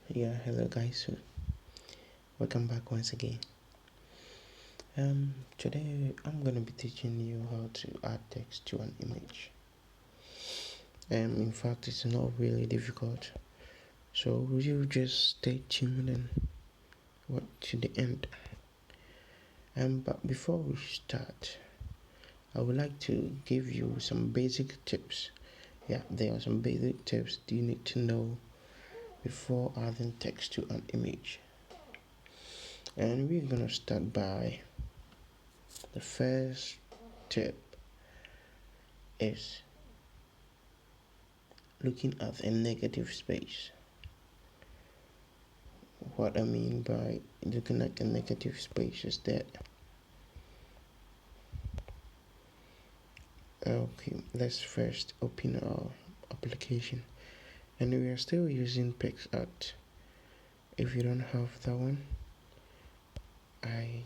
Yeah, hello guys. Welcome back once again. Today I'm gonna be teaching you how to add text to an image. In fact, it's not really difficult. So you just stay tuned and watch to the end. But before we start, I would like to give you some basic tips. Yeah, there are some basic tips you need to know before adding text to an image. And we're gonna start by the first tip is looking at a negative space. What I mean by looking at a negative space is that okay, let's first open our application, and we are still using PixArt. If you don't have that one, I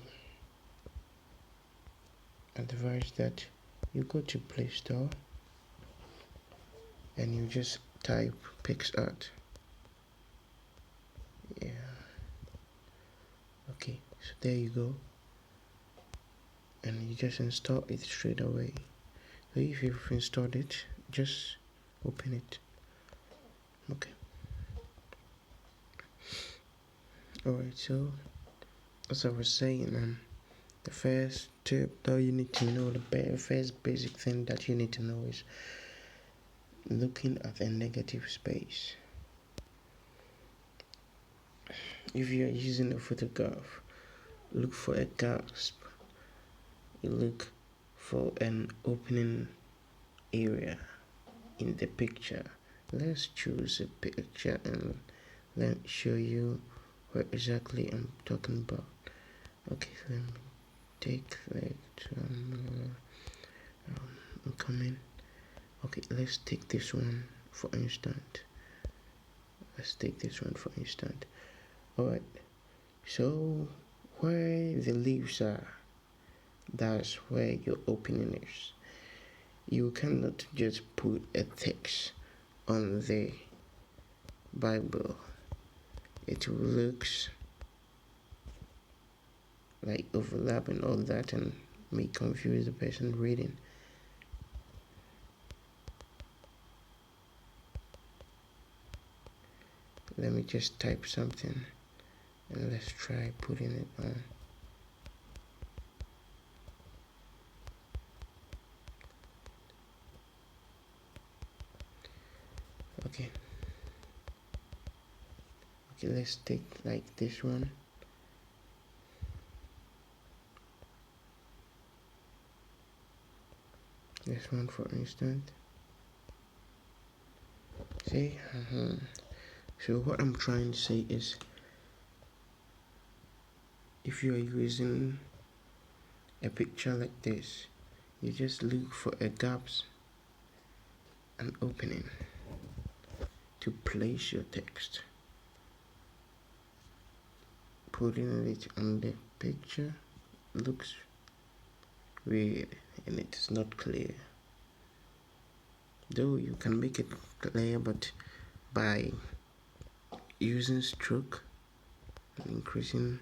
advise that you go to Play Store and you just type PixArt. Yeah, okay, so there you go, and you just install it straight away. So if you've installed it, just open it. Okay, alright, so as I was saying, the first tip that you need to know, the first basic thing that you need to know is looking at a negative space. If you are using a photograph, look for a gasp. You look for an opening area in the picture. Let's choose a picture and let me show you what exactly I'm talking about. Okay, let me take comment. Okay, let's take this one for instance. Alright, so where the leaves are, that's where your opening is. You cannot just put a text on the Bible. It looks like overlapping all that and may confuse the person reading. Let me just type something and let's try putting it on. Okay, let's take like this one. This one for instance. See, so what I'm trying to say is, if you are using a picture like this, you just look for a gaps and opening to place your text. Putting it on the picture looks weird and it is not clear. Though you can make it clear, but by using stroke and increasing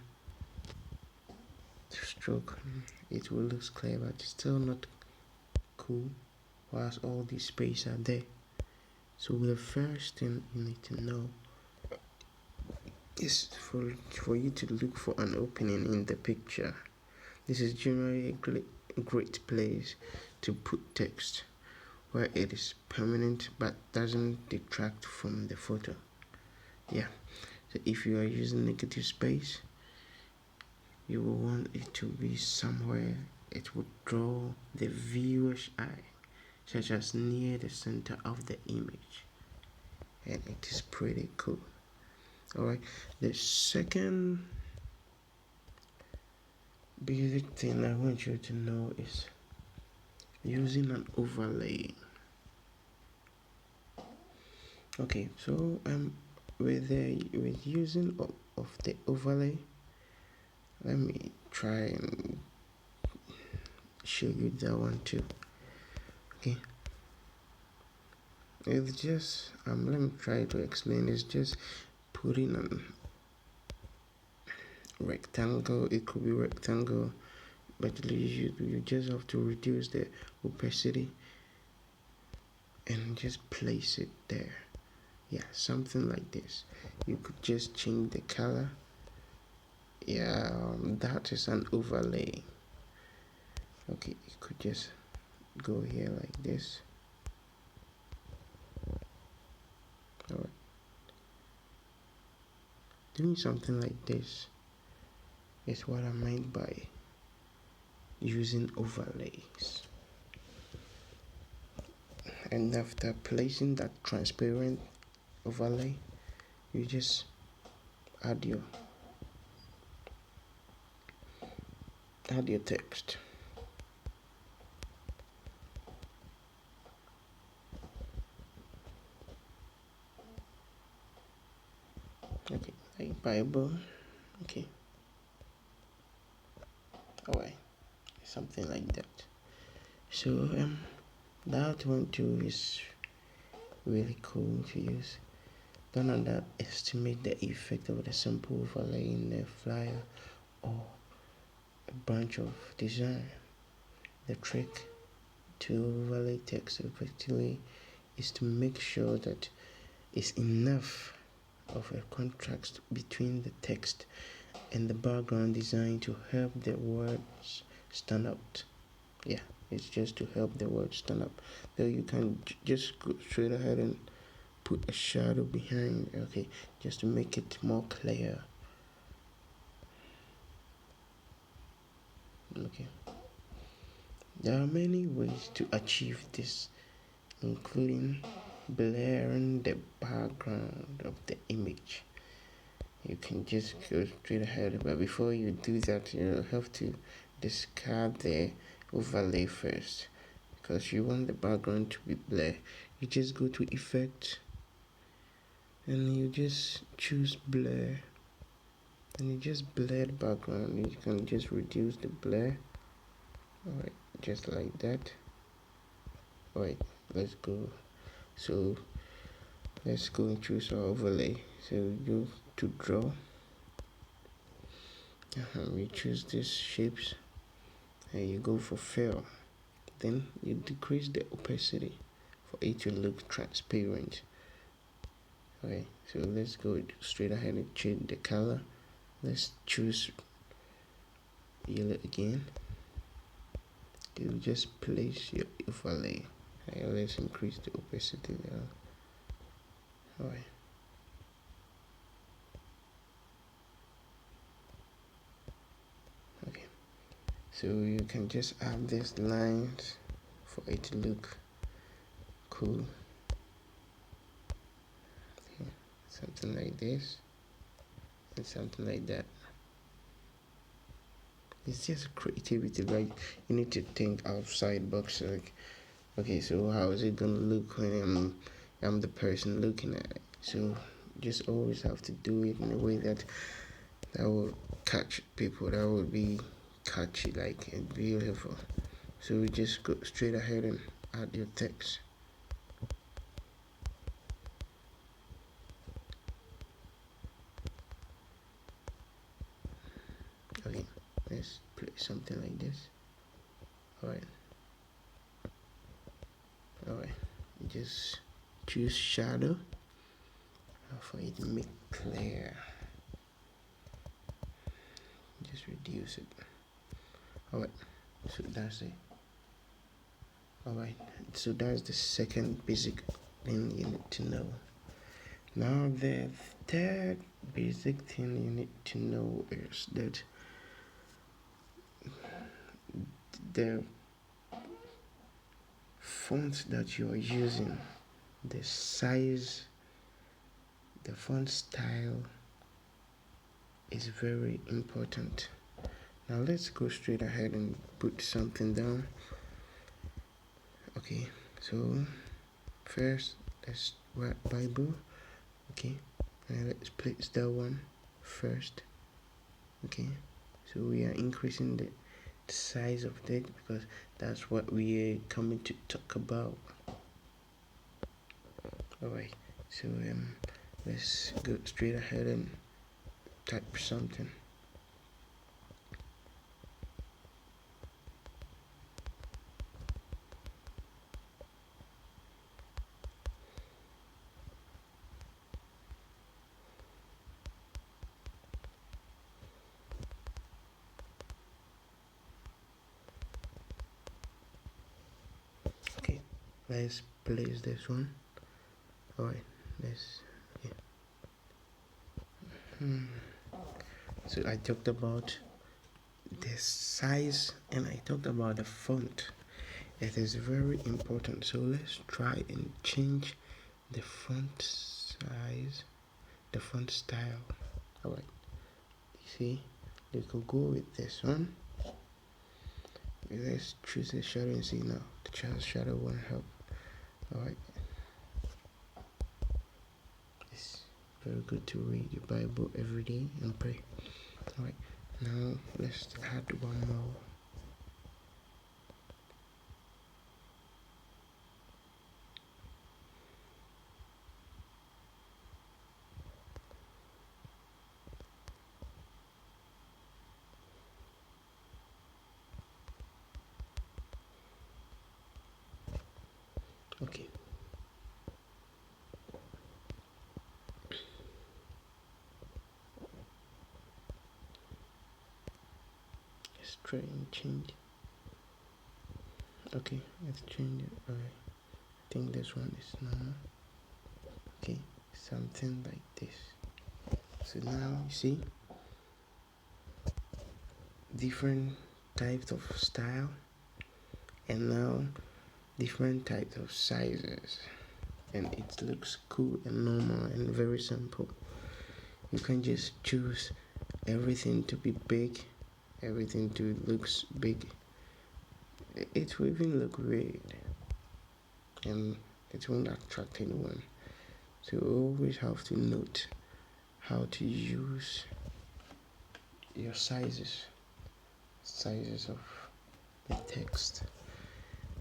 the stroke, it will look clear, but still not cool whilst all these spaces are there. So the first thing you need to know is for you to look for an opening in the picture. This is generally a great place to put text where it is permanent but doesn't detract from the photo. Yeah, so if you are using negative space, you will want it to be somewhere it would draw the viewer's eye, such as near the center of the image, and it is pretty cool. Alright, the second basic thing I want you to know is using an overlay. Okay, so with using of the overlay, let me try and show you that one too. Okay, it's just let me try to explain. It's just put in an rectangle. It could be rectangle, but you just have to reduce the opacity and just place it there. Yeah, something like this. You could just change the color. Yeah, that is an overlay. Okay, you could just go here like this. Alright, doing something like this is what I meant by using overlays. And after placing that transparent overlay, you just add your text. Okay, like Bible. Okay, alright, something like that. So that one too is really cool to use. Don't underestimate the effect of the simple overlay in the flyer or a bunch of design. The trick to overlay text effectively is to make sure that it's enough of a contrast between the text and the background design to help the words stand out. Yeah, it's just to help the words stand up. Though you can just go straight ahead and put a shadow behind, okay, just to make it more clear. Okay, there are many ways to achieve this, including blurring the background of the image. You can just go straight ahead, but before you do that, you have to discard the overlay first, because you want the background to be blurred. You just go to effect and you just choose blur, and you just blur the background. You can just reduce the blur. Alright, just like that. Alright, let's go. So let's go and choose our overlay. So you go to draw, we choose these shapes, and you go for fill. Then you decrease the opacity for it to look transparent. Okay, so let's go straight ahead and change the color. Let's choose yellow again. You just place your overlay. And let's increase the opacity there. Alright. Okay, so you can just add these lines for it to look cool. Okay. Something like this and something like that. It's just creativity, right? You need to think outside box. Like, okay, so how is it gonna look when I'm the person looking at it? So just always have to do it in a way that will catch people, that will be catchy, like, and beautiful. So we just go straight ahead and add your text. Okay, let's play something like this. Alright, just choose shadow for it to make clear. Just reduce it. Alright, so that's it. Alright, so that's the second basic thing you need to know. Now the third basic thing you need to know is that the font that you are using, the size, the font style is very important. Now let's go straight ahead and put something down. Okay, so first let's write Bible. Okay, and let's place that one first. Okay, so we are increasing the size of it because that's what we are coming to talk about. Alright, so let's go straight ahead and type something. Okay, let's place this one. Alright, let's okay. So I talked about the size and I talked about the font. It is very important. So let's try and change the font size, the font style. Alright, you see, we could go with this one. Let's choose the shadow and see now. The child shadow won't help. Alright, it's very good to read your Bible every day and pray. Alright, now let's add one more. Okay. Let's try and change. Okay, let's change it. Alright. I think this one is normal. Okay, something like this. So now you see different types of style and now different types of sizes, and it looks cool and normal and very simple. You can just choose everything to be big, everything to looks big. It will even look weird and it won't attract anyone. So you always have to note how to use your sizes of the text.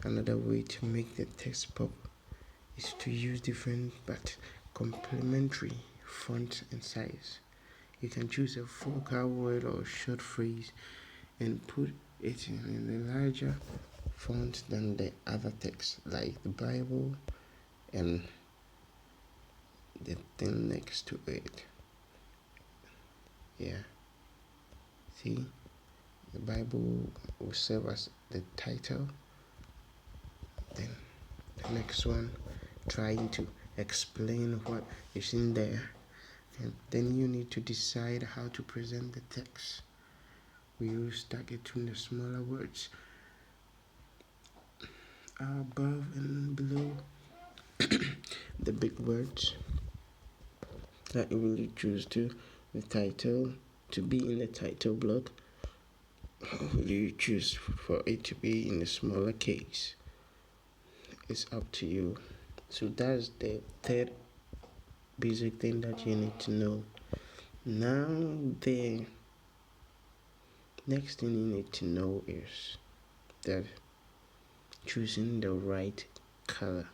Another way to make the text pop is to use different but complementary font and size. You can choose a focal word or short phrase and put it in a larger font than the other text, like the Bible and the thing next to it. Yeah, see, the Bible will serve as the title, then the next one trying to explain what is in there, and then you need to decide how to present the text. We use targeting the smaller words above and below the big words that you will choose to the title to be in the title block, or will you choose for it to be in a smaller case? It's up to you. So that's the third basic thing that you need to know. Now the next thing you need to know is that choosing the right color.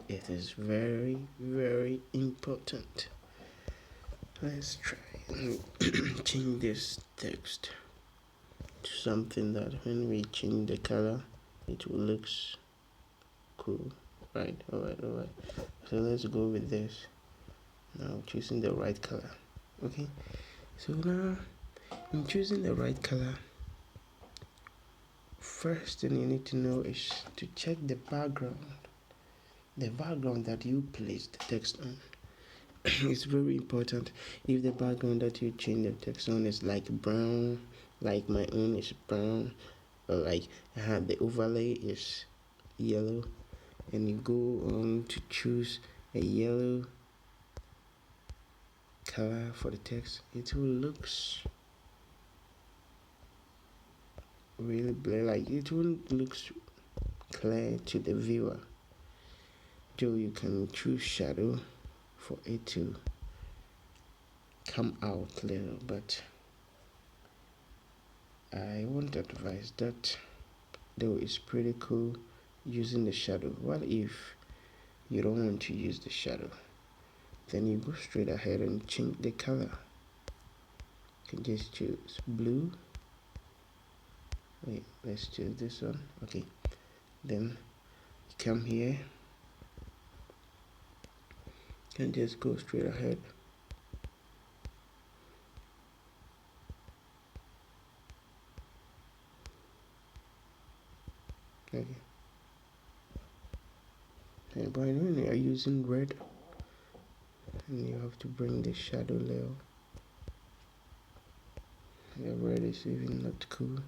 It is very, very important. Let's try and change this text to something that when we change the color, it will look cool. Right, alright. So let's go with this. Now choosing the right color. Okay, so now in choosing the right color, first thing you need to know is to check the background that you place the text on. It's very important. If the background that you change the text on is like brown, like my own is brown, or like the overlay is yellow, and you go on to choose a yellow color for the text, it will look really blurry, like it won't look clear to the viewer. Though you can choose shadow for it to come out little, but I won't advise that, though it's pretty cool using the shadow. What if you don't want to use the shadow? Then you go straight ahead and change the color. You can just choose blue. Wait, let's choose this one. Okay, then you come here. You can just go straight ahead. Okay. And by then you are using red, and you have to bring the shadow layer. The red is even not cool.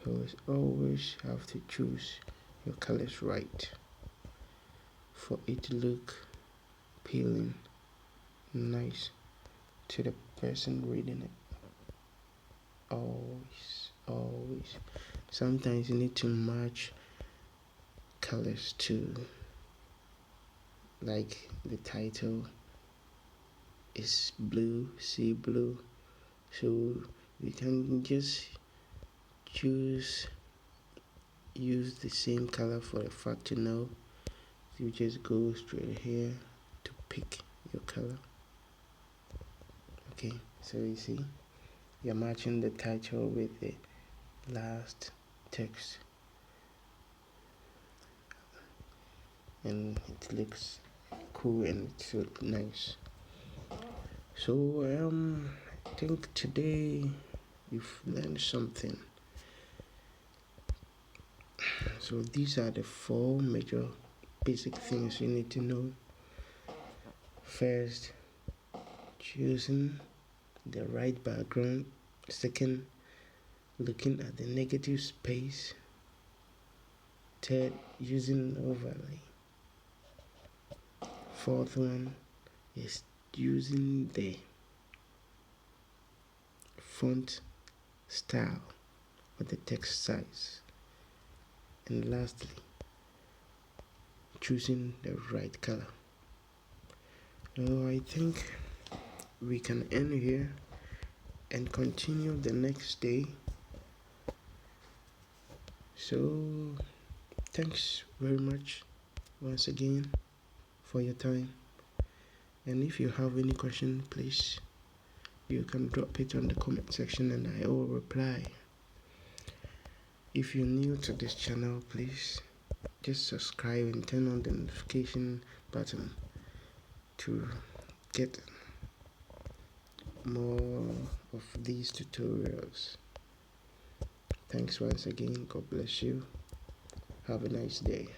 So you always have to choose your colors right for it to look appealing, nice to the person reading it. Always. Sometimes you need to match colors to, like the title is blue, sea blue, so you can just use the same color for the fact to know. You just go straight here to pick your color. Okay, so you see you're matching the title with the last text, and it looks cool and it's so nice. So I think today you've learned something. So these are the 4 major basic things you need to know. First, choosing the right background. Second, looking at the negative space. Third, using overlay. Fourth one is using the font style or the text size. And lastly, choosing the right color. So I think we can end here and continue the next day. So thanks very much once again for your time, and if you have any question, please you can drop it on the comment section and I will reply. If you're new to this channel, please just subscribe and turn on the notification button to get more of these tutorials. Thanks once again. God bless you. Have a nice day.